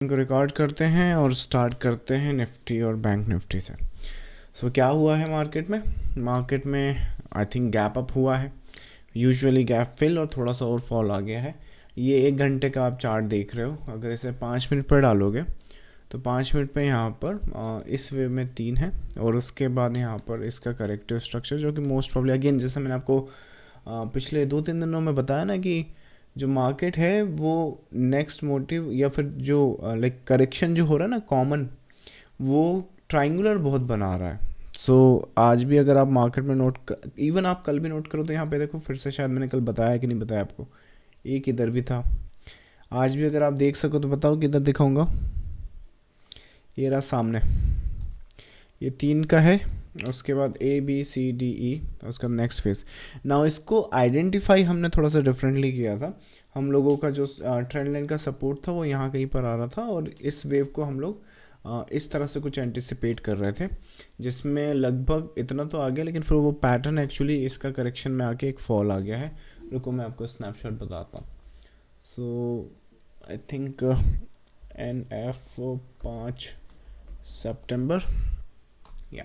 को रिकॉर्ड करते हैं और स्टार्ट करते हैं निफ्टी और बैंक निफ्टी से। क्या हुआ है मार्केट में आई थिंक गैप अप हुआ है। यूजुअली गैप फिल और थोड़ा सा और फॉल आ गया है। ये 1 घंटे का आप चार्ट देख रहे हो। अगर इसे 5 मिनट पर डालोगे तो 5 मिनट पे यहाँ पर इस वे में 3 है और उसके बाद यहाँ पर इसका करेक्टिव स्ट्रक्चर जो कि मोस्ट प्रॉब्ली अगेन जैसे मैंने आपको पिछले 2-3 दिनों में बताया ना कि जो मार्केट है वो नेक्स्ट मोटिव या फिर जो लाइक करेक्शन जो हो रहा है ना कॉमन, वो ट्राइंगुलर बहुत बना रहा है। आज भी अगर आप मार्केट में इवन आप कल भी नोट करो तो यहाँ पे देखो फिर से, शायद मैंने कल बताया कि नहीं बताया आपको, एक इधर भी था। आज भी अगर आप देख सको तो बताओ किधर दिखाऊंगा। ये रहा सामने, ये 3 का है। उसके बाद ABCDE, उसका नेक्स्ट फेज। नाउ इसको आइडेंटिफाई हमने थोड़ा सा डिफरेंटली किया था। हम लोगों का जो ट्रेंड लाइन का सपोर्ट था वो यहाँ कहीं पर आ रहा था और इस वेव को हम लोग इस तरह से कुछ एंटिसिपेट कर रहे थे, जिसमें लगभग इतना तो आ गया, लेकिन फिर वो पैटर्न एक्चुअली इसका करेक्शन में आके एक फॉल आ गया है। रुको मैं आपको स्नैपशॉट बताता हूँ। आई थिंक NF 5 सितंबर या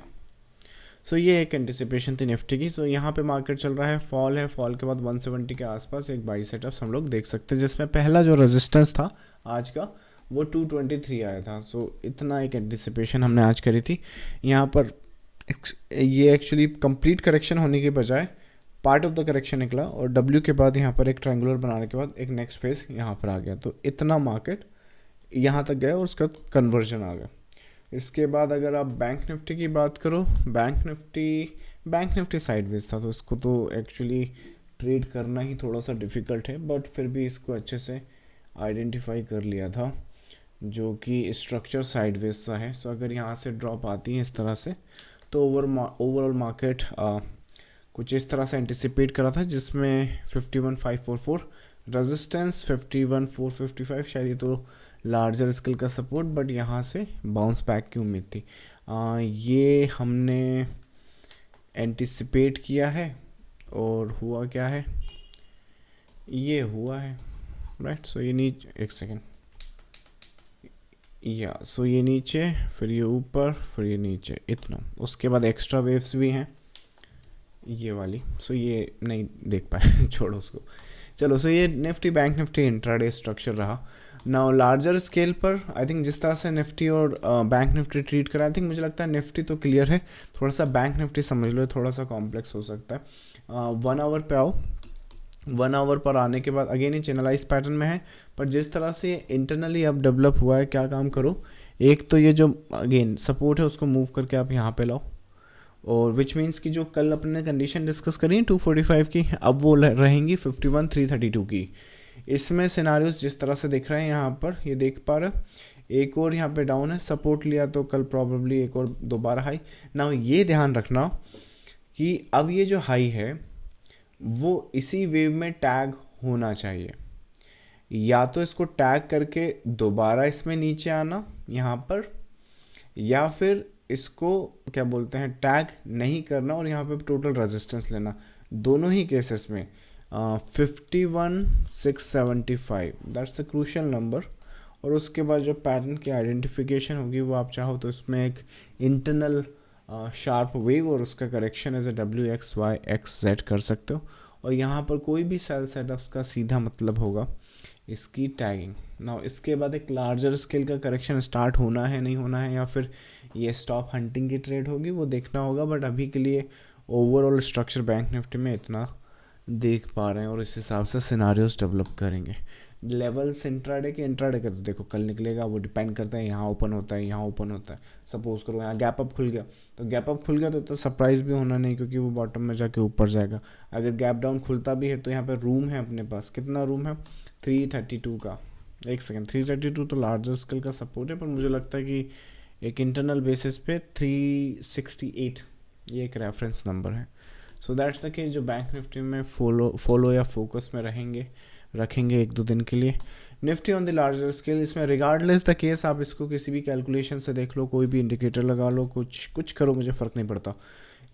ये एक एंटिसिपेशन थी निफ्टी की। यहाँ पे मार्केट चल रहा है, फॉल है, फॉल के बाद 170 के आसपास एक बाई सेटअप्स हम लोग देख सकते हैं, जिसमें पहला जो रेजिस्टेंस था आज का वो 223 आया था। इतना एक एंटिसिपेशन हमने आज करी थी। यहाँ पर ये एक्चुअली कंप्लीट करेक्शन होने के बजाय पार्ट ऑफ द करेक्शन निकला और W के बाद यहाँ पर एक ट्रायंगुलर बनाने के बाद एक नेक्स्ट फेज यहाँ पर आ गया। तो इतना मार्केट यहाँ तक गया और उसका कन्वर्जन आ गया। इसके बाद अगर आप बैंक निफ्टी की बात करो, बैंक निफ्टी साइडवेज था, तो इसको तो एक्चुअली ट्रेड करना ही थोड़ा सा डिफ़िकल्ट है, बट फिर भी इसको अच्छे से आइडेंटिफाई कर लिया था, जो कि स्ट्रक्चर साइडवेज सा है। अगर यहाँ से ड्रॉप आती है इस तरह से तो ओवरऑल मार्केट कुछ इस तरह से एंटिसिपेट करा था, जिसमें 51,544 रेजिस्टेंस, 51,455 शायद ये तो लार्जर स्केल का सपोर्ट, बट यहाँ से बाउंस बैक की उम्मीद थी। ये हमने एंटिसिपेट किया है और हुआ क्या है, ये हुआ है राइट। ये नीचे, एक सेकेंड, या ये नीचे, फिर ये ऊपर, फिर ये नीचे, इतना। उसके बाद एक्स्ट्रा वेव्स भी हैं ये वाली। ये नहीं देख पाए छोड़ो उसको। चलो, ये Nifty bank Nifty intraday structure रहा। नाउ लार्जर स्केल पर आई थिंक जिस तरह से निफ्टी और बैंक निफ्टी ट्रीट करा, आई थिंक मुझे लगता है निफ्टी तो क्लियर है, थोड़ा सा बैंक निफ्टी समझ लो, थोड़ा सा कॉम्प्लेक्स हो सकता है। 1 आवर पे आओ। 1 आवर पर आने के बाद अगेन ये चैनलाइज पैटर्न में है, पर जिस तरह से इंटरनली अब डेवलप हुआ है, क्या काम करो, एक तो ये जो अगेन सपोर्ट है उसको मूव करके आप यहाँ पे लाओ, और विच मीन्स कि जो कल अपने कंडीशन डिस्कस करी है 245 की, अब वो रहेंगी 51,332 की। इसमें सिनारियोस जिस तरह से दिख रहे हैं यहाँ पर, ये देख पा रहे हो, एक और यहाँ पे डाउन है, सपोर्ट लिया तो कल प्रॉब्लली एक और दोबारा हाई। ना ये ध्यान रखना कि अब ये जो हाई है वो इसी वेव में टैग होना चाहिए, या तो इसको टैग करके दोबारा इसमें नीचे आना यहाँ पर, या फिर इसको क्या बोलते हैं टैग नहीं करना और यहाँ पे टोटल रेजिस्टेंस लेना। दोनों ही केसेस में 51,675 दैट्स द क्रूशियल नंबर। और उसके बाद जो पैटर्न की आइडेंटिफिकेशन होगी वो आप चाहो तो इसमें एक इंटरनल शार्प वेव और उसका करेक्शन एज ए WXYXZ कर सकते हो। और यहाँ पर कोई भी सेल सेटअप्स का सीधा मतलब होगा इसकी टैगिंग। नाउ इसके बाद एक लार्जर स्केल का करेक्शन स्टार्ट होना है, नहीं होना है, या फिर ये स्टॉप हंटिंग की ट्रेड होगी, वो देखना होगा। बट अभी के लिए ओवरऑल स्ट्रक्चर बैंक निफ्टी में इतना देख पा रहे हैं और इस हिसाब से सिनारियोस डेवलप करेंगे। लेवल्स इंट्राडे का तो देखो कल निकलेगा, वो डिपेंड करता है, यहाँ ओपन होता है, यहाँ ओपन होता है। सपोज करो यहाँ गैप अप खुल गया, तो गैप अप खुल गया तो सरप्राइज भी होना नहीं, क्योंकि वो बॉटम में जाके ऊपर जाएगा। अगर गैप डाउन खुलता भी है तो यहाँ पर रूम है अपने पास, कितना रूम है, 332 का। एक सेकेंड, 332 तो लार्जर स्केल का सपोर्ट है, पर मुझे लगता है कि एक इंटरनल बेसिस पे 368 ये एक रेफरेंस नंबर है। दैट्स द केस जो बैंक निफ्टी में फॉलो या फोकस में रखेंगे 1-2 दिन के लिए। Nifty on the larger scale, इसमें रिगार्डलेस द केस आप इसको किसी भी कैलकुलेशन से देख लो, कोई भी इंडिकेटर लगा लो, कुछ करो, मुझे फ़र्क नहीं पड़ता।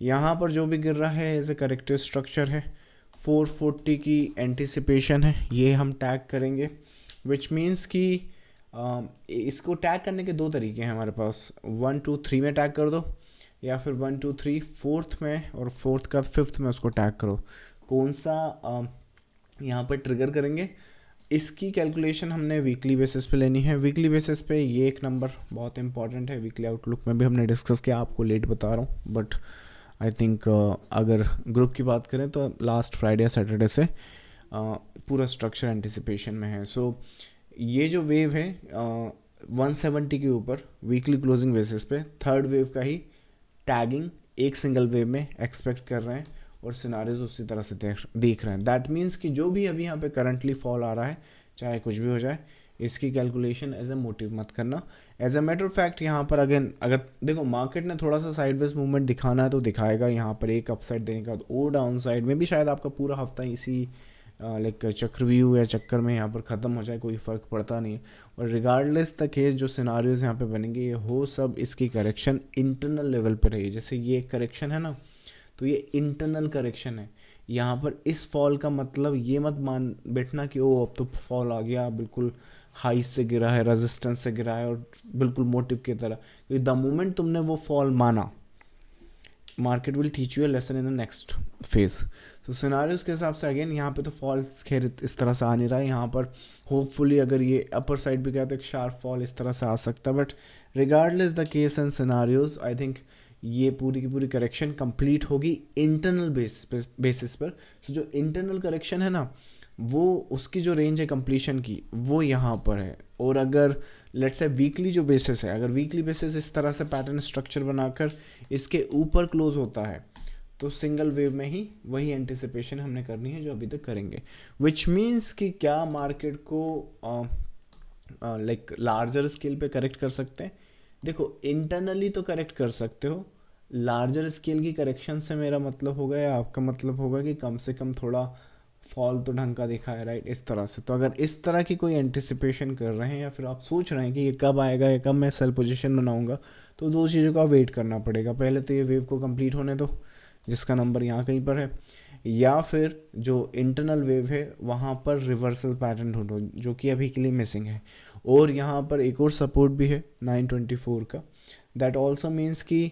यहाँ पर जो भी गिर रहा है एज ए करेक्टिव स्ट्रक्चर है। 440 की एंटिसिपेशन है, ये हम टैग करेंगे, विच मीन्स कि इसको टैग करने के दो तरीके हैं हमारे पास, 1 2 3 में टैग कर दो, या फिर 1 2 3 फोर्थ में, और फोर्थ का फिफ्थ में उसको टैग करो। कौन सा यहाँ पर ट्रिगर करेंगे, इसकी कैलकुलेशन हमने वीकली बेसिस पे लेनी है। वीकली बेसिस पे ये एक नंबर बहुत इंपॉर्टेंट है, वीकली आउटलुक में भी हमने डिस्कस किया, आपको लेट बता रहा हूँ बट आई थिंक अगर ग्रुप की बात करें तो लास्ट फ्राइडे या सैटरडे से पूरा स्ट्रक्चर एंटिसिपेशन में है। सो ये जो वेव है 170 के ऊपर वीकली क्लोजिंग बेसिस पे थर्ड वेव का ही टैगिंग एक सिंगल वेव में एक्सपेक्ट कर रहे हैं, और सिनारियोज उसी तरह से देख रहे हैं। दैट मीन्स कि जो भी अभी यहाँ पे करंटली फॉल आ रहा है, चाहे कुछ भी हो जाए, इसकी कैलकुलेशन एज ए मोटिव मत करना। As a matter of fact यहाँ पर अगेन अगर देखो मार्केट ने थोड़ा सा साइडवेज मूवमेंट दिखाना है तो दिखाएगा, यहाँ पर एक अपसाइड देने का और डाउन साइड में भी शायद आपका पूरा हफ्ता इसी लाइक चक्रव्यूह या चक्कर में यहाँ पर ख़त्म हो जाए, कोई फ़र्क पड़ता नहीं है। और रिगार्डलेस द केस जो सिनारियोज यहाँ पे बनेंगे ये हो सब इसकी करेक्शन इंटरनल लेवल पे रही है। जैसे ये करेक्शन है ना, तो ये इंटरनल करेक्शन है। यहाँ पर इस फॉल का मतलब ये मत मान बैठना कि ओ अब तो फॉल आ गया, बिल्कुल हाई से गिरा है, रेजिस्टेंस से गिरा है और बिल्कुल मोटिव की तरह, क्योंकि द मोमेंट तुमने वो फॉल माना, market will teach you a lesson in the next phase. So scenarios के हिसाब से अगेन यहाँ पे तो फॉल्स खैर इस तरह से आ नहीं रहा है। यहाँ पर होपफुली अगर ये अपर साइड भी गया तो एक शार्प फॉल इस तरह से आ सकता है, but regardless the case and scenarios I think ये पूरी की पूरी करेक्शन कंप्लीट होगी इंटरनल बेसिस पर। सो जो इंटरनल करेक्शन है ना, वो उसकी जो रेंज है कंप्लीशन की वो यहाँ पर है। और अगर लेट्स से वीकली जो बेसिस है, अगर वीकली बेसिस इस तरह से पैटर्न स्ट्रक्चर बनाकर इसके ऊपर क्लोज होता है तो सिंगल वेव में ही वही एंटिसिपेशन हमने करनी है जो अभी तक करेंगे। विच मीन्स कि क्या मार्केट को लाइक लार्जर स्केल पे करेक्ट कर सकते हैं। देखो इंटरनली तो करेक्ट कर सकते हो, लार्जर स्केल की करेक्शन से मेरा मतलब होगा या आपका मतलब होगा कि कम से कम थोड़ा फॉल तो ढंग का दिखा है, राइट, इस तरह से। तो अगर इस तरह की कोई एंटिसिपेशन कर रहे हैं या फिर आप सोच रहे हैं कि ये कब आएगा या कब मैं सेल पोजीशन बनाऊंगा, तो दो चीज़ों का वेट करना पड़ेगा। पहले तो ये वेव को कंप्लीट होने दो जिसका नंबर यहाँ कहीं पर है, या फिर जो इंटरनल वेव है वहाँ पर रिवर्सल पैटर्न ढूंढो जो कि अभी के लिए मिसिंग है। और यहाँ पर एक और सपोर्ट भी है 924 का। दैट ऑल्सो मीन्स कि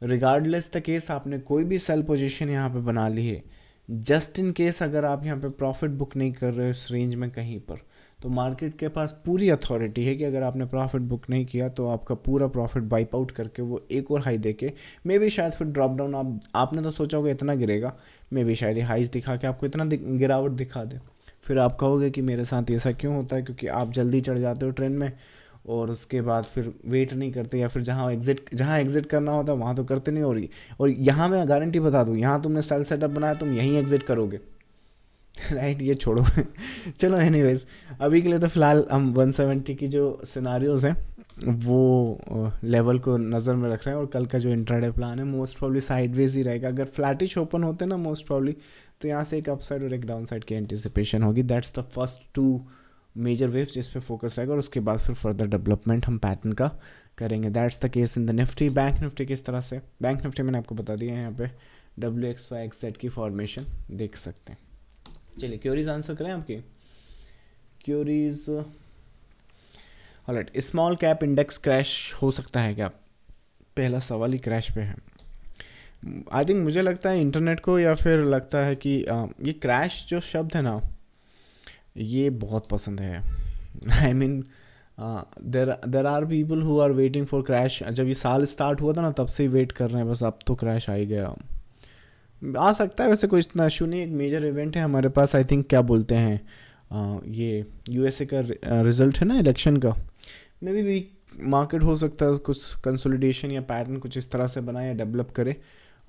रिगार्डलेस द केस आपने कोई भी सेल पोजीशन यहाँ पे बना ली है, जस्ट इन केस अगर आप यहाँ पे प्रॉफिट बुक नहीं कर रहे हो इस रेंज में कहीं पर, तो मार्केट के पास पूरी अथॉरिटी है कि अगर आपने प्रॉफिट बुक नहीं किया तो आपका पूरा प्रॉफिट वाइप आउट करके वो एक और हाई देके मे भी शायद फिर ड्रॉप डाउन, आपने तो सोचा होगा इतना गिरेगा, मे भी शायद ये हाइज दिखा के आपको इतना गिरावट दिखा दे। फिर आप कहोगे कि मेरे साथ ऐसा क्यों होता है, क्योंकि आप जल्दी चढ़ जाते हो ट्रेंड में और उसके बाद फिर वेट नहीं करते, या फिर जहाँ एग्जिट करना होता है वहाँ तो करते नहीं। और यहाँ मैं गारंटी बता दूँ, यहाँ तुमने सेल सेटअप बनाया तुम यहीं एग्जिट करोगे राइट ये छोड़ो चलो एनीवेज अभी के लिए तो फिलहाल हम 170 की जो सिनारियोज हैं वो लेवल को नज़र में रख रहे हैं। और कल का जो इंट्राडे प्लान है मोस्ट प्रॉब्ली साइडवेज ही रहेगा। अगर फ्लैटिश ओपन होते ना मोस्ट प्रॉब्ली, तो यहाँ से एक अपसाइड और एक डाउन साइड की एंटिसिपेशन होगी। That's the first two major wave जिस पे फोकस रहेगा, और उसके बाद फिर फर्दर डेवलपमेंट हम पैटर्न का करेंगे। That's the case in the Nifty. Bank Nifty किस तरह से, बैंक निफ्टी मैंने आपको बता दिया है, यहाँ पे WXYZ की फॉर्मेशन देख सकते हैं। चलिए क्यूरीज आंसर करें आपकी queries. Alright, small cap index crash हो सकता है क्या, पहला सवाल ही क्रैश पे है। आई थिंक मुझे लगता है इंटरनेट को, या फिर लगता है कि ये क्रैश जो शब्द है ना ये बहुत पसंद है। I mean there are people who are waiting for crash. जब ये साल स्टार्ट हुआ था ना तब से ही वेट कर रहे हैं, बस अब तो क्रैश आ ही गया। आ सकता है, वैसे कोई इतना इशू नहीं। एक मेजर इवेंट है हमारे पास, आई थिंक क्या बोलते हैं ये USA का रिजल्ट है ना इलेक्शन का, मे बी वीक मार्केट हो सकता है कुछ कंसोलिडेशन या पैटर्न कुछ इस तरह से बनाए या डेवलप करे,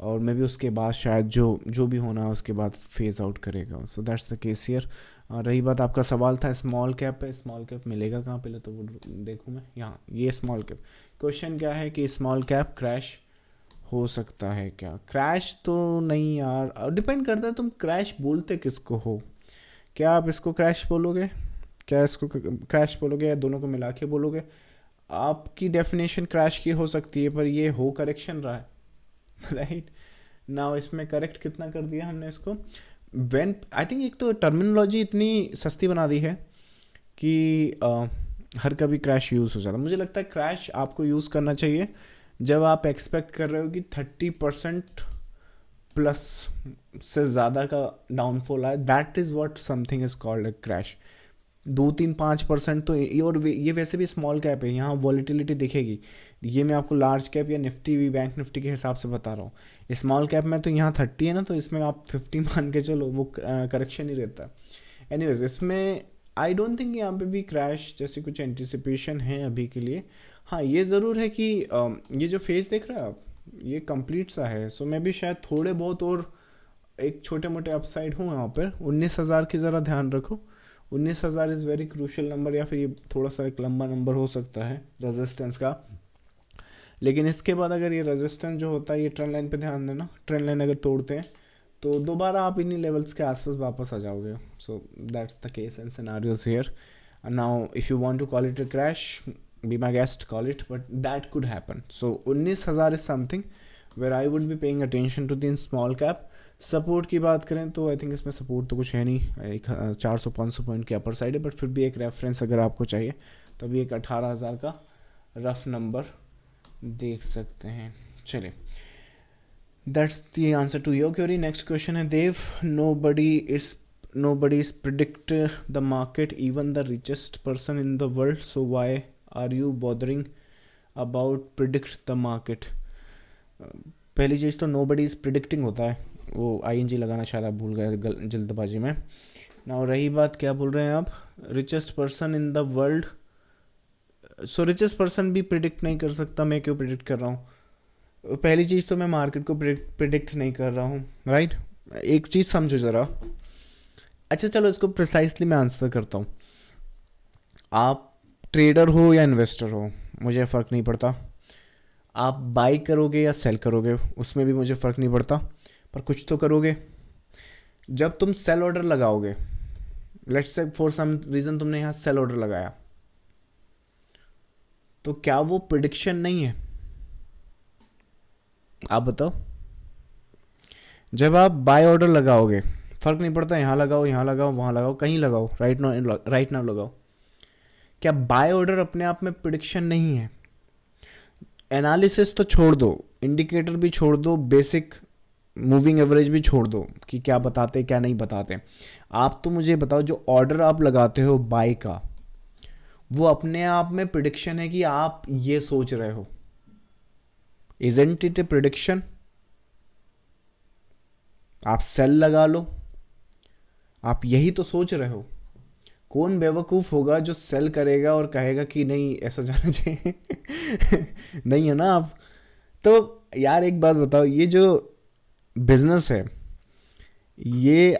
और मे बी उसके बाद शायद जो भी होना है उसके बाद फेज आउट करेगा। सो दैट्स द केस हियर। रही बात आपका सवाल था स्मॉल कैप है, स्मॉल कैप मिलेगा कहाँ, पहले तो वो देखूँ मैं। यहाँ ये स्मॉल कैप क्वेश्चन क्या है कि स्मॉल कैप क्रैश हो सकता है क्या। क्रैश तो नहीं यार, डिपेंड करता है तुम क्रैश बोलते किसको हो। क्या आप इसको क्रैश बोलोगे, क्या इसको क्रैश बोलोगे, या दोनों को मिला के बोलोगे। आपकी डेफिनेशन क्रैश की हो सकती है, पर ये हो करेक्शन रहा है राइट नाउ। इसमें करेक्ट कितना कर दिया हमने इसको, व्हेन आई थिंक एक तो टर्मिनोलॉजी इतनी सस्ती बना दी है कि हर कभी क्रैश यूज़ हो जाता है। मुझे लगता है क्रैश आपको यूज़ करना चाहिए जब आप एक्सपेक्ट कर रहे हो कि 30% प्लस से ज़्यादा का डाउनफॉल आए, that is what something is called a crash. 2-3-5% तो ये वैसे भी स्मॉल कैप है, यहाँ वॉलीटिलिटी दिखेगी। ये मैं आपको लार्ज कैप या निफ्टी भी बैंक निफ्टी के हिसाब से बता रहा हूँ। स्मॉल कैप में तो यहाँ 30 है ना, तो इसमें आप 50 मान के चलो, वो करेक्शन ही रहता है। एनीवेज, इसमें आई डोंट थिंक यहाँ पे भी क्रैश जैसी कुछ एंटिसिपेशन है अभी के लिए। हाँ, ये ज़रूर है कि ये जो फेज देख रहे हो आप, ये कंप्लीट सा है। सो मैं भी शायद थोड़े बहुत और एक छोटे मोटे अपसाइड हूँ यहाँ पर। 19,000 की ज़रा ध्यान रखो। 19,000 इज़ वेरी क्रूशल नंबर, या फिर ये थोड़ा सा एक लंबा नंबर हो सकता है रेजिस्टेंस का। लेकिन इसके बाद अगर ये रेजिस्टेंस जो होता है, ये ट्रेंड लाइन पे ध्यान देना, ट्रेंड लाइन अगर तोड़ते हैं तो दोबारा आप इन्हीं लेवल्स के आसपास वापस आ जाओगे। So that's the case and scenarios here. Now if you want to call it a crash, be my guest, call it, but that could happen. So 19,000 is something where I would be paying attention to the small cap. Support की बात करें तो I think इसमें support तो कुछ है नहीं, एक 400-500 पॉइंट की अपर साइड है, बट फिर भी एक रेफरेंस अगर आपको चाहिए तो अभी एक 18,000 का रफ नंबर देख सकते हैं। चलिए, that's the answer to your query. Next question है Dev, nobody is predict the market, even the richest person in the world, so why are you bothering about predict the market? पहली चीज़ तो nobody is predicting होता है, वो ING लगाना शायद आप भूल गए जल्दबाजी में ना। रही बात क्या बोल रहे हैं आप, richest person in the world. So richest person भी प्रिडिक्ट नहीं कर सकता, मैं क्यों प्रिडिक्ट कर रहा हूँ? पहली चीज़ तो मैं मार्केट को प्रिडिक्ट नहीं कर रहा हूँ, राइट? एक चीज़ समझो ज़रा। अच्छा चलो, इसको प्रिसाइसली मैं आंसर करता हूँ। आप ट्रेडर हो या इन्वेस्टर हो, मुझे फ़र्क नहीं पड़ता। आप बाई करोगे या सेल करोगे, उसमें भी मुझे फ़र्क नहीं पड़ता, पर कुछ तो करोगे। जब तुम सेल ऑर्डर लगाओगे, let's say for some reason तुमने यहाँ सेल ऑर्डर लगाया, तो क्या वो प्रिडिक्शन नहीं है? आप बताओ। जब आप बाय ऑर्डर लगाओगे, फ़र्क नहीं पड़ता यहाँ लगाओ, यहाँ लगाओ, वहाँ लगाओ, कहीं लगाओ, राइट नाउ लगाओ, क्या बाय ऑर्डर अपने आप में प्रिडिक्शन नहीं है? एनालिसिस तो छोड़ दो, इंडिकेटर भी छोड़ दो, बेसिक मूविंग एवरेज भी छोड़ दो कि क्या बताते क्या नहीं बताते। आप तो मुझे बताओ, जो ऑर्डर आप लगाते हो बाय का, वो अपने आप में प्रिडिक्शन है कि आप ये सोच रहे हो? Isn't it A prediction? आप सेल लगा लो, आप यही तो सोच रहे हो। कौन बेवकूफ़ होगा जो सेल करेगा और कहेगा कि नहीं ऐसा जाना चाहिए? नहीं है ना आप। तो यार एक बात बताओ, ये जो बिजनेस है, ये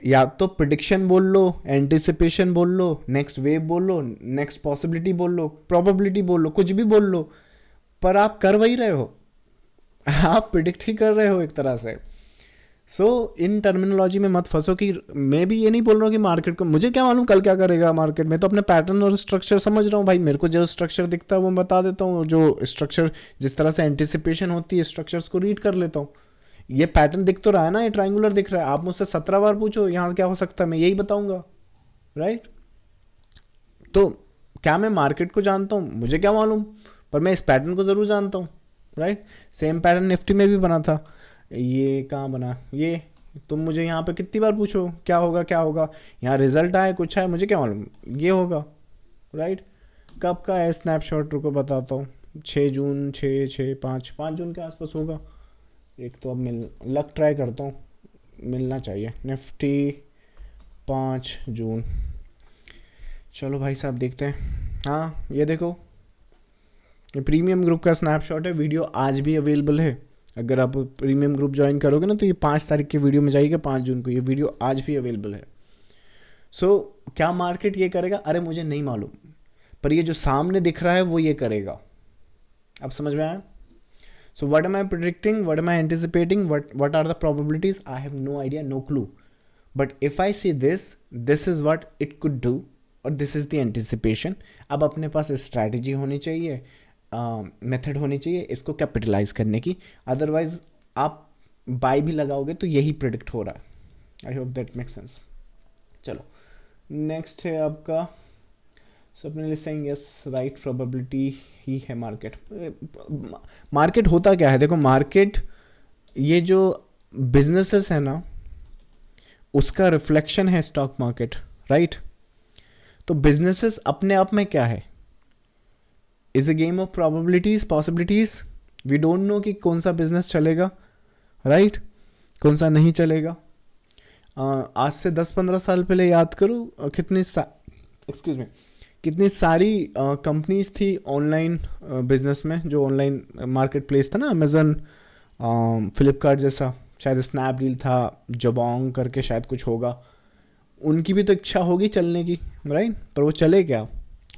या तो प्रिडिक्शन बोल लो, एंटिसिपेशन बोल लो, नेक्स्ट वेव बोल लो, नेक्स्ट पॉसिबिलिटी बोल लो, प्रोबेबिलिटी बोल लो, कुछ भी बोल लो, पर आप कर वही रहे हो। आप प्रिडिक्ट ही कर रहे हो एक तरह से। सो इन टर्मिनोलॉजी में मत फंसो कि मैं भी ये नहीं बोल रहा हूँ कि मार्केट को मुझे क्या मालूम कल क्या करेगा मार्केट में। तो अपने पैटर्न और स्ट्रक्चर समझ रहा हूँ भाई, मेरे को जो स्ट्रक्चर दिखता है वो बता देता हूँ, जो स्ट्रक्चर जिस तरह से एंटिसिपेशन होती है स्ट्रक्चर्स को रीड कर लेता हूँ। ये पैटर्न दिख तो रहा है ना, ये ट्राइंगुलर दिख रहा है। आप मुझसे 17 बार पूछो यहाँ क्या हो सकता है, मैं यही बताऊँगा, राइट? तो क्या मैं मार्केट को जानता हूँ? मुझे क्या मालूम, पर मैं इस पैटर्न को ज़रूर जानता हूँ, राइट? सेम पैटर्न निफ्टी में भी बना था। ये कहाँ बना? ये तुम मुझे यहाँ पे कितनी बार पूछो क्या होगा क्या होगा, यहाँ रिजल्ट आए कुछ आए, मुझे क्या मालूम ये होगा, राइट? कब का है स्नैपशॉट, रुको बताता हूँ। 6 जून, 5 जून के आसपास होगा। एक तो अब लक ट्राई करता हूँ, मिलना चाहिए। निफ्टी 5 जून, चलो भाई साहब देखते हैं। हाँ ये देखो, ये प्रीमियम ग्रुप का स्नैपशॉट है। वीडियो आज भी अवेलेबल है, अगर आप प्रीमियम ग्रुप ज्वाइन करोगे ना तो ये 5 तारीख की वीडियो में जाएगा, 5 जून को ये वीडियो आज भी अवेलेबल है। सो क्या मार्केट ये करेगा? अरे मुझे नहीं मालूम, पर ये जो सामने दिख रहा है वो ये करेगा। अब समझ में आया? So what am I predicting, what am I anticipating, what are the probabilities? I have no idea, no clue, but if I see this is what it could do और दिस इज द एंटिसिपेशन। अब अपने पास strategy होनी चाहिए, method होनी चाहिए इसको capitalise करने की, अदरवाइज आप बाय भी लगाओगे तो यही प्रिडिक्ट हो रहा है। I hope that make sense. चलो नेक्स्ट है आपका सो अपने सेइंग यस राइट प्रोबेबिलिटी ही है मार्केट। मार्केट होता क्या है, देखो मार्केट ये जो बिजनेसेस है ना उसका रिफ्लेक्शन है स्टॉक मार्केट, राइट। तो बिजनेसेस अपने आप में क्या है, is a game of probabilities possibilities. We don't know कि कौन सा बिजनेस चलेगा, राइट, कौन सा नहीं चलेगा। आज से 10-15 साल पहले याद करो एक्सक्यूज मी कितनी सारी कंपनीज थी ऑनलाइन बिजनेस में, जो ऑनलाइन मार्केट प्लेस था ना, अमेजन, फ्लिपकार्ट जैसा, शायद स्नैपडील था, जबोंग करके शायद कुछ होगा। उनकी भी तो इच्छा होगी चलने की, राइट, पर वो चले क्या,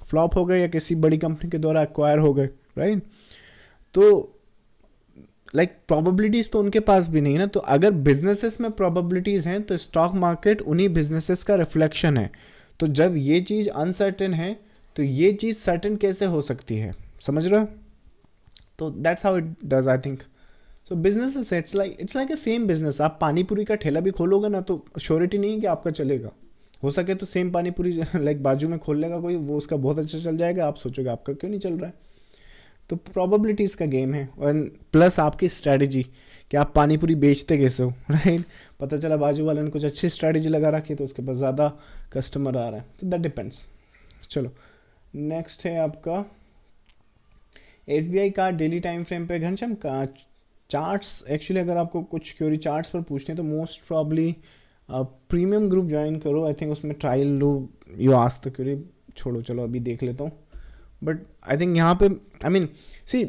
फ्लॉप हो गए या किसी बड़ी कंपनी के द्वारा एक्वायर हो गए, राइट। तो लाइक प्रोबेबिलिटीज तो उनके पास भी नहीं है ना। तो अगर बिजनेसेस में प्रोबेबिलिटीज हैं तो स्टॉक मार्केट उन्हीं बिजनेसेस का रिफ्लेक्शन है। तो जब ये चीज़ अनसर्टेन है तो ये चीज़ सर्टेन कैसे हो सकती है, समझ रहे हो। तो that's how it does I think. So business it's like a same business. आप पानी पूरी का ठेला भी खोलोगे ना तो श्योरिटी नहीं है कि आपका चलेगा। हो सके तो सेम पानी पूरी लाइक बाजू में खोल लेगा कोई, वो उसका बहुत अच्छा चल जाएगा, आप सोचोगे आपका क्यों नहीं चल रहा है। तो प्रोबेबिलिटीज़ का गेम है, और प्लस आपकी स्ट्रैटेजी कि आप पानी पूरी बेचते कैसे हो, राइट। पता चला बाजू वाले ने कुछ अच्छी स्ट्रैटेजी लगा रखी तो उसके पास ज़्यादा कस्टमर आ रहा है, तो दैट डिपेंड्स। चलो नेक्स्ट है आपका SBI का डेली टाइम फ्रेम पे घनश्याम का चार्ट्स। एक्चुअली अगर आपको कुछ क्योरी चार्ट्स पर पूछने तो most probably premium group join करो, आई थिंक उसमें ट्रायल लो यू आज तक क्योरी छोड़ो, चलो अभी देख लेता हूँ। बट आई थिंक यहाँ पे I mean see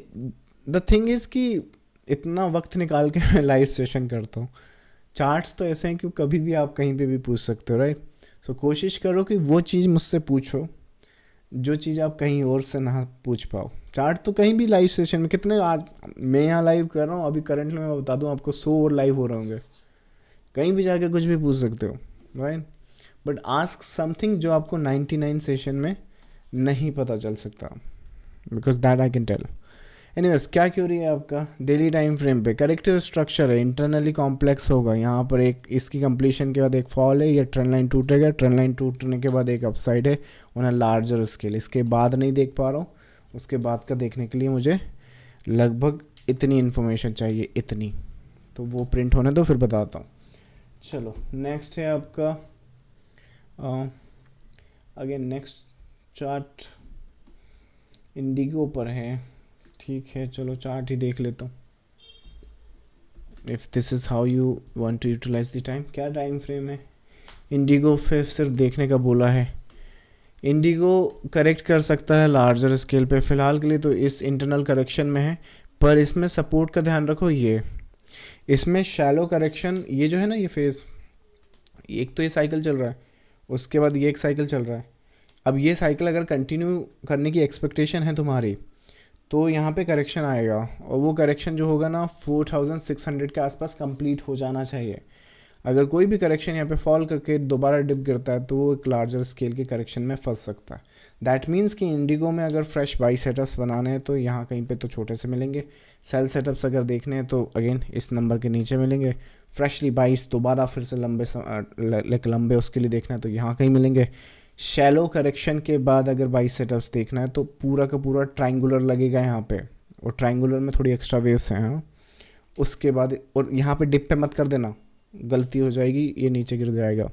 the thing is कि इतना वक्त निकाल के मैं लाइव सेशन करता हूँ। चार्ट्स तो ऐसे हैं कि कभी भी आप कहीं पे भी पूछ सकते हो, राइट। सो कोशिश करो कि वो चीज़ मुझसे पूछो जो चीज़ आप कहीं और से ना पूछ पाओ। चार्ट तो कहीं भी लाइव सेशन में कितने, आज मैं यहाँ लाइव कर रहा हूँ अभी करंटली मैं बता दूँ आपको 100 और लाइव हो रहे होंगे, कहीं भी जाके कुछ भी पूछ सकते हो, राइट। बट आस्क समथिंग जो आपको 99 सेशन में नहीं पता चल सकता, because that I can tell. Anyways क्या क्योरी है आपका डेली टाइम फ्रेम पे, करेक्टिव स्ट्रक्चर है, इंटरनली कॉम्प्लेक्स होगा। यहाँ पर एक इसकी कंप्लीशन के बाद एक फॉल है, ये ट्रेंड लाइन टूटेगा, ट्रेंड लाइन टूटने के बाद एक अपसाइड है ऑन अ लार्जर स्केल। इसके बाद नहीं देख पा रहा हूँ, उसके बाद का देखने के लिए मुझे लगभग इतनी इन्फॉर्मेशन चाहिए, इतनी, तो वो प्रिंट होने दो फिर बताता हूँ। चलो नेक्स्ट है आपका अगेन नेक्स्ट चार्ट इंडिगो पर है, ठीक है। चलो चार्ट ही देख लेता हूँ। If this is how you want to utilize the time, क्या टाइम फ्रेम है इंडिगो पे, सिर्फ देखने का बोला है। इंडिगो करेक्ट कर सकता है लार्जर स्केल पे, फ़िलहाल के लिए तो इस इंटरनल करेक्शन में है, पर इसमें सपोर्ट का ध्यान रखो। ये इसमें शैलो करेक्शन, ये जो है ना ये फेज़, एक तो ये साइकिल चल रहा है, उसके बाद ये एक साइकिल चल रहा है। अब ये साइकिल अगर कंटिन्यू करने की एक्सपेक्टेशन है तुम्हारी तो यहाँ पे करेक्शन आएगा, और वो करेक्शन जो होगा ना 4600 के आसपास कंप्लीट हो जाना चाहिए। अगर कोई भी करेक्शन यहाँ पे फॉल करके दोबारा डिप गिरता है तो वो एक लार्जर स्केल के करेक्शन में फंस सकता है। दैट मीन्स कि इंडिगो में अगर फ्रेश बाई सेटअप्स बनाने हैं तो यहाँ कहीं पे तो छोटे से मिलेंगे, सेटअप्स अगर देखने हैं तो अगेन इस नंबर के नीचे मिलेंगे। फ्रेशली बाइस दोबारा फिर से लंबे उसके लिए देखना है तो यहाँ कहीं मिलेंगे। शैलो करेक्शन के बाद अगर बाई सेटअप्स देखना है तो पूरा का पूरा ट्रायंगुलर लगेगा यहाँ पे, और ट्रायंगुलर में थोड़ी एक्स्ट्रा वेव्स हैं। हाँ, उसके बाद और यहाँ पे डिप पे मत कर देना, गलती हो जाएगी, ये नीचे गिर जाएगा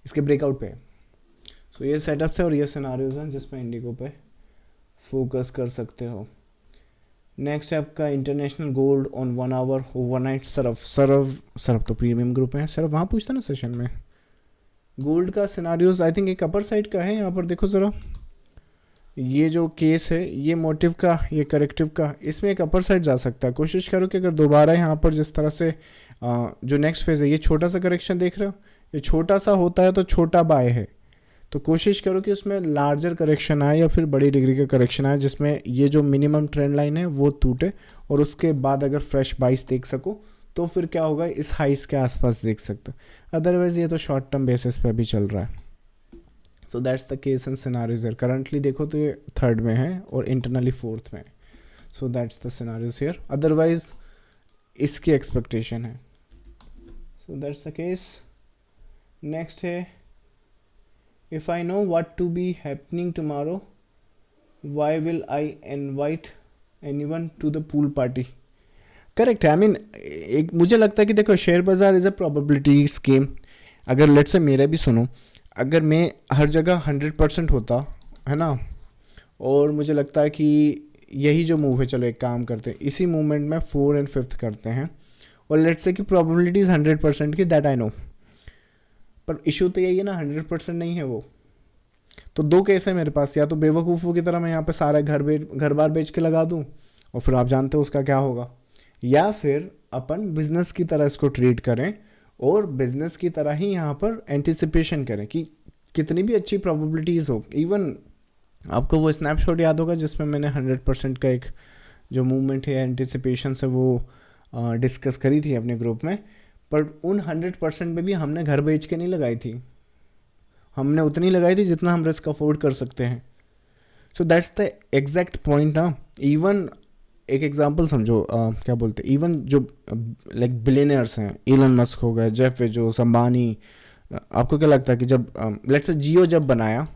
इसके ब्रेकआउट पे। सो ये सेटअप्स है और ये सिनारियोज हैं जिसमें इंडिगो पे फोकस कर सकते हो। नेक्स्ट है आपका international gold on 1 hour overnight. Saraf तो प्रीमियम ग्रुप है, सरफ वहाँ पूछता ना सेशन में। गोल्ड का सिनारियोज आई थिंक एक अपर साइड का है, यहाँ पर देखो ज़रा, ये जो केस है ये मोटिव का, ये करेक्टिव का, इसमें एक अपर साइड जा सकता है। कोशिश करो कि अगर दोबारा यहाँ पर जिस तरह से जो नेक्स्ट फेज़ है, ये छोटा सा करेक्शन देख रहे हो, ये छोटा सा होता है तो छोटा बाय है, तो कोशिश करो कि उसमें लार्जर करेक्शन आए या फिर बड़ी डिग्री का करेक्शन आए जिसमें ये जो मिनिमम ट्रेंड लाइन है वो टूटे, और उसके बाद अगर फ्रेश बाइस देख सको तो फिर क्या होगा, इस हाइस के आसपास देख सकते हो। अदरवाइज ये तो शॉर्ट टर्म बेसिस पे भी चल रहा है। So that's the case and scenarios here. Currently देखो तो ये थर्ड में है और इंटरनली फोर्थ में है। So that's the scenarios here, otherwise इसकी एक्सपेक्टेशन है। So that's the case. Next है if I know what to be happening tomorrow why will I invite anyone to the pool party. Correct है। I mean एक मुझे लगता है कि देखो शेयर बाज़ार इज़ अ प्रोबेबिलिटी स्कीम। अगर लेट्स से मेरा भी सुनो, अगर मैं हर जगह 100% होता है ना, और मुझे लगता है कि यही जो मूव है, चलो एक काम करते हैं, इसी मूवमेंट में 4 और 5 करते हैं, और लेट्स से कि प्रोबेबिलिटी इज़ 100% की, दैट आई नो। पर इशू तो यही है ना, 100% नहीं है वो। तो दो केस है मेरे पास, या तो बेवकूफ़ों की तरह मैं यहाँ पे सारा घर बार बेच के लगा दूँ और फिर आप जानते हो उसका क्या होगा, या फिर अपन बिजनेस की तरह इसको ट्रीट करें और बिजनेस की तरह ही यहाँ पर एंटिसिपेशन करें कि कितनी भी अच्छी प्रोबेबिलिटीज़ हो। इवन आपको वो स्नैपशॉट याद होगा जिसमें मैंने 100% का एक जो मूवमेंट है एंटिसिपेशन से वो डिस्कस करी थी अपने ग्रुप में। पर उन 100% में भी हमने घर बेच के नहीं लगाई थी, हमने उतनी लगाई थी जितना हम रिस्क अफोर्ड कर सकते हैं। सो दैट्स द एग्जैक्ट पॉइंट ना। इवन एक एग्जांपल समझो, क्या बोलते हैं, इवन जो लाइक बिलियनर्स हैं, इलन मस्क हो गए, जेफ बेजोस, अंबानी, आपको क्या लगता है कि जब लेट्स से जियो जब बनाया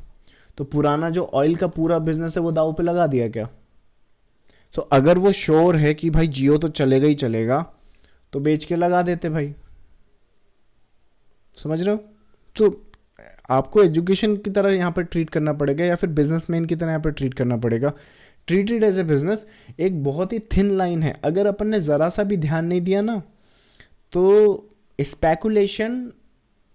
तो पुराना जो ऑयल का पूरा बिजनेस है वो दाव पे लगा दिया क्या? तो अगर वो श्योर है कि भाई जियो तो चलेगा ही चलेगा तो बेच के लगा देते भाई। समझ रहे हो? तो आपको एजुकेशन की तरह यहाँ पर ट्रीट करना पड़ेगा या फिर बिजनेसमैन की तरह यहाँ पर ट्रीट करना पड़ेगा। ट्रीटेड एज ए बिजनेस एक बहुत ही थिन लाइन है। अगर अपन ने ज़रा सा भी ध्यान नहीं दिया ना तो स्पेकुलेशन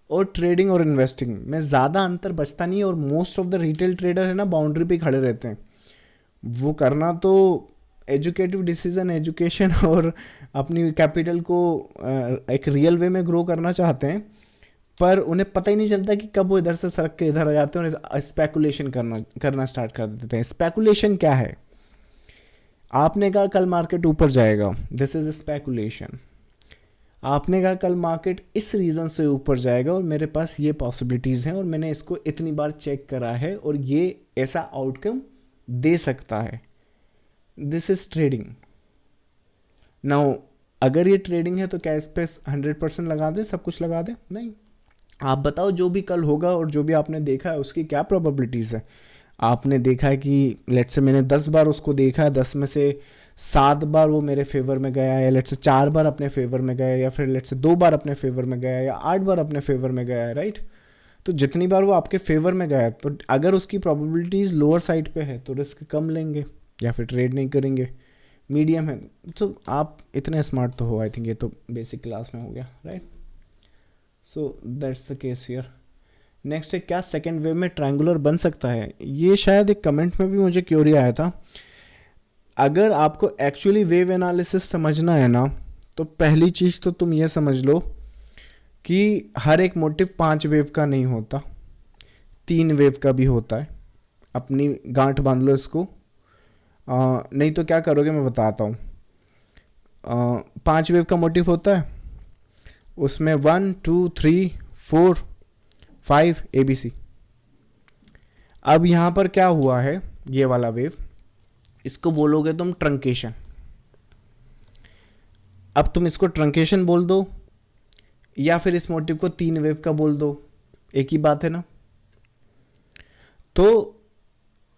और ट्रेडिंग और इन्वेस्टिंग में ज़्यादा अंतर बचता नहीं है। और most of the retail trader है ना बाउंड्री पे खड़े रहते हैं। वो करना तो एजुकेटिव डिसीजन, एजुकेशन और अपनी कैपिटल को एक रियल वे में ग्रो करना चाहते हैं, पर उन्हें पता ही नहीं चलता कि कब वो इधर से सड़क के इधर आ जाते हैं और स्पेकुलेशन करना स्टार्ट कर देते हैं। स्पेकुलेशन क्या है? आपने कहा कल मार्केट ऊपर जाएगा, दिस इज स्पेकुलेशन। आपने कहा कल मार्केट इस रीज़न से ऊपर जाएगा और मेरे पास ये पॉसिबिलिटीज़ हैं और मैंने इसको इतनी बार चेक करा है और ये ऐसा आउटकम दे सकता है, दिस इज ट्रेडिंग। नाउ अगर ये ट्रेडिंग है तो क्या इस पे 100% लगा दे, सब कुछ लगा दे? नहीं। आप बताओ जो भी कल होगा और जो भी आपने देखा है उसकी क्या प्रोबेबिलिटीज़ है। आपने देखा है कि लेट्स से मैंने 10 बार उसको देखा है, 10 में से 7 बार वो मेरे फेवर में गया, या लेट्स से 4 बार अपने फेवर में गया, या फिर लेट्स से 2 बार अपने फेवर में गया, या 8 बार अपने फेवर में गया है, राइट? तो जितनी बार वो आपके फेवर में गया तो अगर उसकी प्रोबेबिलिटीज़ लोअर साइड पे है तो रिस्क कम लेंगे या फिर ट्रेड नहीं करेंगे। मीडियम है तो आप इतने स्मार्ट तो हो, आई थिंक ये तो बेसिक क्लास में हो गया, right? So that's the case here. Next है, क्या सेकेंड वेव में ट्रायंगुलर बन सकता है? ये शायद एक कमेंट में भी मुझे क्यूरी आया था। अगर आपको एक्चुअली वेव एनालिसिस समझना है ना तो पहली चीज़ तो तुम ये समझ लो कि हर एक मोटिव 5 वेव का नहीं होता, 3 वेव का भी होता है। अपनी गांठ बांध लो इसको। नहीं तो क्या करोगे मैं बताता हूँ। 5 वेव का मोटिव होता है, उसमें 1 2 3 4 5 ABC। अब यहाँ पर क्या हुआ है, ये वाला वेव, इसको बोलोगे तुम ट्रंकेशन। अब तुम इसको ट्रंकेशन बोल दो या फिर इस मोटिव को 3 वेव का बोल दो, एक ही बात है ना। तो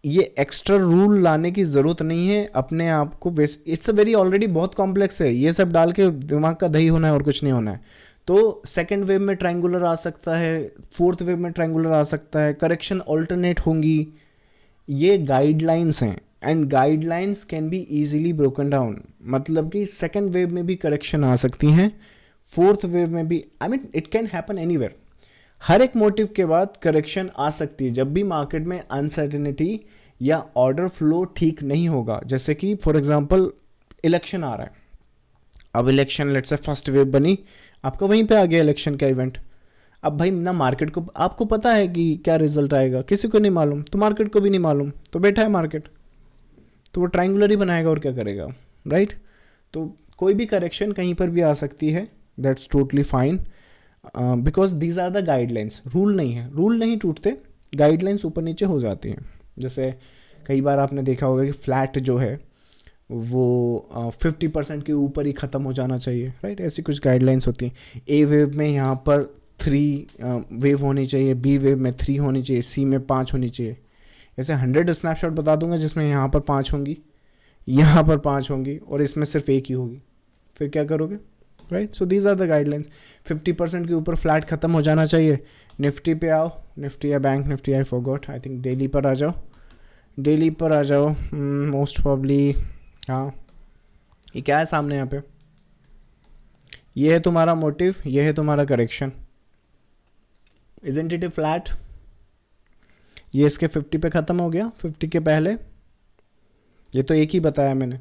ये एक्स्ट्रा रूल लाने की ज़रूरत नहीं है अपने आप को। इट्स अ वेरी ऑलरेडी बहुत कॉम्प्लेक्स है, ये सब डाल के दिमाग का दही होना है और कुछ नहीं होना है। तो सेकेंड वेव में ट्रायंगुलर आ सकता है, फोर्थ वेव में ट्रायंगुलर आ सकता है, करेक्शन ऑल्टरनेट होंगी। ये गाइडलाइंस हैं and guidelines can be easily broken down. मतलब कि सेकेंड वेव में भी करेक्शन आ सकती हैं, फोर्थ वेव में भी। I mean it can happen anywhere. हर एक मोटिव के बाद करेक्शन आ सकती है जब भी मार्केट में अनसर्टेनिटी या ऑर्डर फ्लो ठीक नहीं होगा। जैसे कि फॉर एग्जांपल इलेक्शन आ रहा है, अब election let's say first wave बनी, आपका वहीं पे आ गया इलेक्शन का इवेंट। अब भाई ना मार्केट को, आपको पता है कि क्या रिजल्ट आएगा, किसी को नहीं मालूम, तो मार्केट को भी नहीं मालूम, तो बैठा है मार्केट, तो वो ट्रायंगुलर ही बनाएगा और क्या करेगा, राइट? तो कोई भी करेक्शन कहीं पर भी आ सकती है, that's totally fine, because these are the guidelines. Rule नहीं है, रूल नहीं टूटते, गाइडलाइंस ऊपर नीचे हो जाती हैं। जैसे कई बार आपने देखा होगा कि फ्लैट जो है वो 50% के ऊपर ही ख़त्म हो जाना चाहिए, राइट? ऐसी कुछ गाइडलाइंस होती हैं। ए वेव में यहाँ पर 3 वेव होनी चाहिए, बी वेव में 3 होनी चाहिए, सी में 5 होनी चाहिए। ऐसे 100 स्नैपशॉट बता दूंगा जिसमें यहाँ पर 5 होंगी, यहाँ पर 5 होंगी और इसमें सिर्फ एक ही होगी, फिर क्या करोगे, right. So these are the guidelines. 50% के ऊपर फ्लैट ख़त्म हो जाना चाहिए। निफ्टी पे आओ, निफ्टी या bank Nifty, I forgot, I think daily पर आ जाओ, डेली पर आ जाओ मोस्ट प्रॉब्ली। हाँ, ये क्या है सामने यहाँ पे, ये है तुम्हारा मोटिव, ये है तुम्हारा करेक्शन, इजंट इट फ्लैट। ये इसके 50 पे ख़त्म हो गया, 50 के पहले, ये तो एक ही बताया मैंने,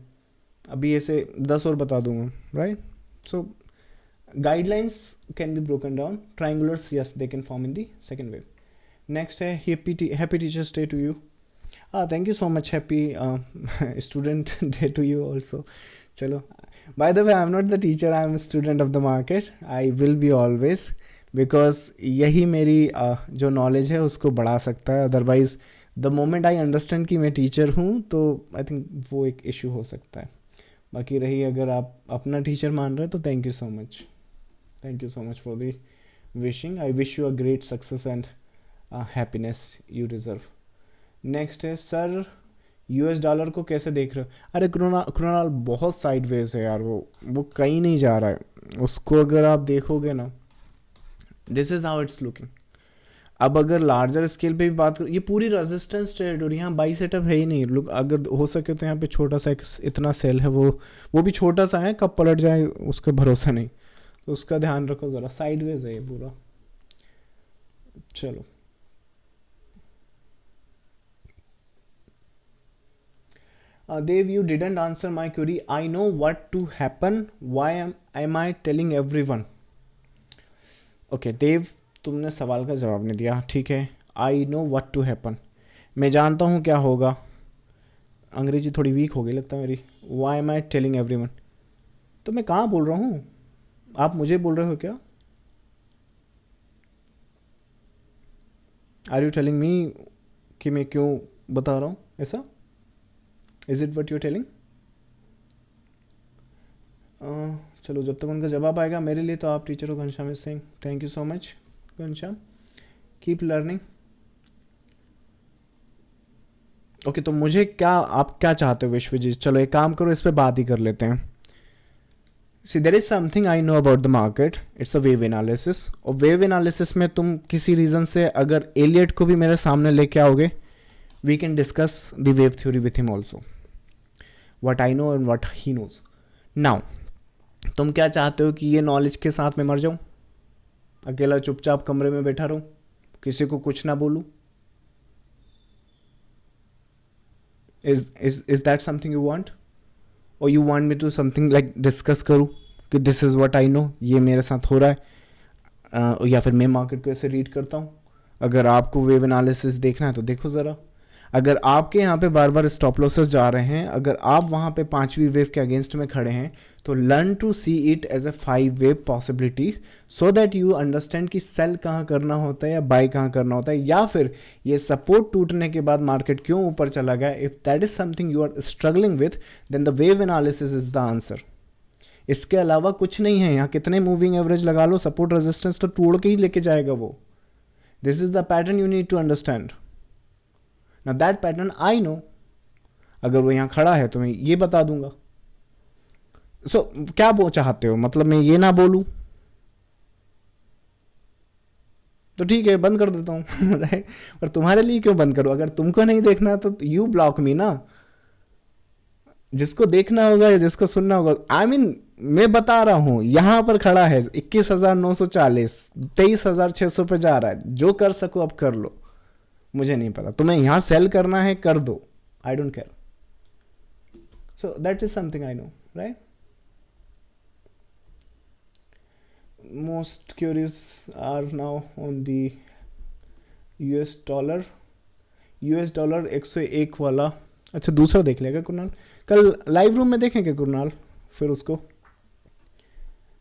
अभी ऐसे 10 और बता दूंगा, right. So guidelines can be broken down. Triangulars, yes, they can form in the second wave. Next है happy Teachers Day to you. Thank you so much. Happy Student Day to you also. चलो, by the way, I'm not the teacher, I'm a student of the market. I will be always, because यही मेरी जो knowledge है उसको बढ़ा सकता है। Otherwise the moment I understand कि मैं टीचर हूँ तो आई थिंक वो एक इशू हो सकता है। बाकी रही अगर आप अपना टीचर मान रहे हो तो thank you so much, thank you so much for the wishing. I wish you a great success and happiness you deserve. Next है सर, यूएस डॉलर को कैसे देख रहे हो? अरे क्रोनाल बहुत साइडवेज है यार, वो कहीं नहीं जा रहा है। उसको अगर आप देखोगे ना, this is how it's looking. अब अगर लार्जर स्केल पे भी बात करो, ये पूरी रेजिस्टेंस टेरिटोरी, यहाँ बाई सेटअप है ही नहीं। लोग अगर हो सके तो यहाँ पे छोटा सा इतना सेल है, वो भी छोटा सा है, कब पलट जाए उसका भरोसा नहीं, तो उसका ध्यान रखो ज़रा। साइडवेज है ये पूरा। चलो, Dev, you didn't answer my query. I know what to happen, why am I telling everyone. Okay Dev, तुमने सवाल का जवाब नहीं दिया, ठीक है। I know what to happen, मैं जानता हूँ क्या होगा। अंग्रेजी थोड़ी वीक हो गई लगता है मेरी। Why am I telling everyone, तो मैं कहाँ बोल रहा हूँ? आप मुझे बोल रहे हो क्या? आर यू टेलिंग मी कि मैं क्यों बता रहा हूँ ऐसा? Is it what you telling? चलो, जब तक उनका जवाब आएगा मेरे लिए तो आप टीचर हो। Ghanshyam is saying thank you so much. Ghanshyam, keep learning. Okay, तो मुझे क्या, आप क्या चाहते हो विश्वजीत? चलो एक काम करो, इस पर बात ही कर लेते हैं। See, there is something I know about the market. It's a wave analysis. और wave analysis में तुम किसी रीज़न से अगर एलियट को भी मेरे सामने लेके आओगे, we can discuss the wave theory with him also. What I know and what he knows. Now, तुम क्या चाहते हो कि ये नॉलेज के साथ में मर जाऊँ, अकेला चुपचाप कमरे में बैठा रहूँ, किसी को कुछ ना बोलूँ? Is that something you want? और you want me to something like discuss करूँ कि this is what I know, ये मेरे साथ हो रहा है, या फिर मैं मार्केट को ऐसे रीड करता हूँ। अगर आपको वेव एनालिसिस देखना है तो देखो ज़रा। अगर आपके यहाँ पे बार बार स्टॉप लॉसेस जा रहे हैं, अगर आप वहाँ पे 5वीं वेव के अगेंस्ट में खड़े हैं, तो learn to see it as a 5 wave possibility, so that you understand कि सेल कहाँ करना होता है या बाय कहाँ करना होता है, या फिर ये सपोर्ट टूटने के बाद मार्केट क्यों ऊपर चला गया। If that is something you are struggling with, then the wave analysis is the answer. इसके अलावा कुछ नहीं है। यहाँ कितने मूविंग एवरेज लगा लो, सपोर्ट रेजिस्टेंस तो तोड़ के ही लेके जाएगा वो। This is the pattern you need to understand. Now that pattern I know. अगर वो यहाँ खड़ा है तो मैं ये बता दूंगा। So, क्या चाहते हो? मतलब मैं ये ना बोलूं तो ठीक है, बंद कर देता हूँ राइट। पर तुम्हारे लिए क्यों बंद करूँ? अगर तुमको नहीं देखना तो यू ब्लॉक मी ना। जिसको देखना होगा या जिसको सुनना होगा, I mean, मैं बता रहा हूँ, यहाँ पर खड़ा है 21,940, 23,600 पे जा रहा है। जो कर सको अब कर लो, मुझे नहीं पता। तुम्हें यहाँ सेल करना है कर दो, I don't care. So that is something I know, right. Most curious are now on the US dollar. US dollar 101 वाला। अच्छा, दूसरा देख लेगा कुणाल, कल लाइव रूम में देखेंगे कुणाल फिर उसको।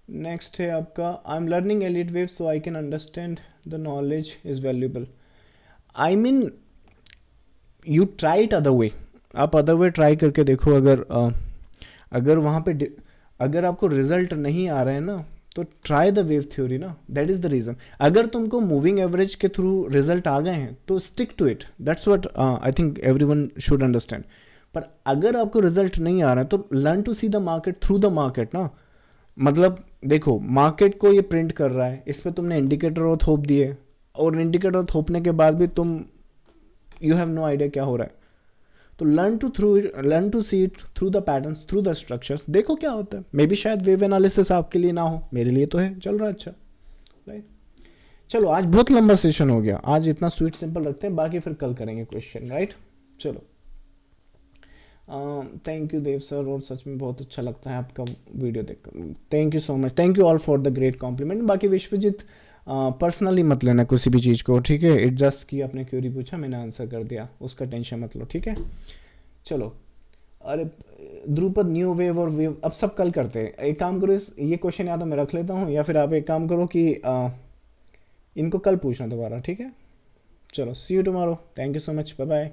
नेक्स्ट है आपका, I am learning elite wave so I can understand the knowledge is valuable. I mean, you try it other way. आप अदर वे ट्राई करके देखो। अगर वहाँ पे अगर आपको रिजल्ट नहीं आ रहे हैं ना, तो ट्राई द वेव थ्योरी ना, दैट इज द रीजन. अगर तुमको मूविंग एवरेज के थ्रू रिजल्ट आ गए हैं तो stick to it, that's what I think everyone should understand. पर अगर आपको रिजल्ट नहीं आ रहा है तो learn to see the market through the market ना. मतलब देखो, मार्केट को ये प्रिंट कर रहा है, इस पर तुमने इंडिकेटर और थोप दिए, और इंडिकेटर थोपने के बाद भी तुम यू हैव नो आइडिया क्या हो रहा है. तो learn to see it through the patterns, through the structures, देखो क्या होता है. मे बी शायद वेव एनालिसिस आपके लिए ना हो, मेरे लिए तो है, चल रहा है अच्छा. राइट, चलो आज बहुत लंबा सेशन हो गया, आज इतना स्वीट सिंपल रखते हैं, बाकी फिर कल करेंगे क्वेश्चन. राइट, चलो. थैंक यू देव सर, और सच में बहुत अच्छा लगता है आपका वीडियो देखकर. Thank you so much, thank you all for the great compliment. बाकी विश्वजीत पर्सनली मत लेना किसी भी चीज़ को, ठीक है. इट जस्ट कि आपने क्वेरी पूछा, मैंने आंसर कर दिया, उसका टेंशन मत लो, ठीक है. चलो, अरे ध्रुपद, न्यू वेव और वेव अब सब कल करते हैं. एक काम करो, ये क्वेश्चन या तो मैं रख लेता हूँ, या फिर आप एक काम करो कि इनको कल पूछना दोबारा, ठीक है. चलो, see you tomorrow. Thank you so much, bye bye.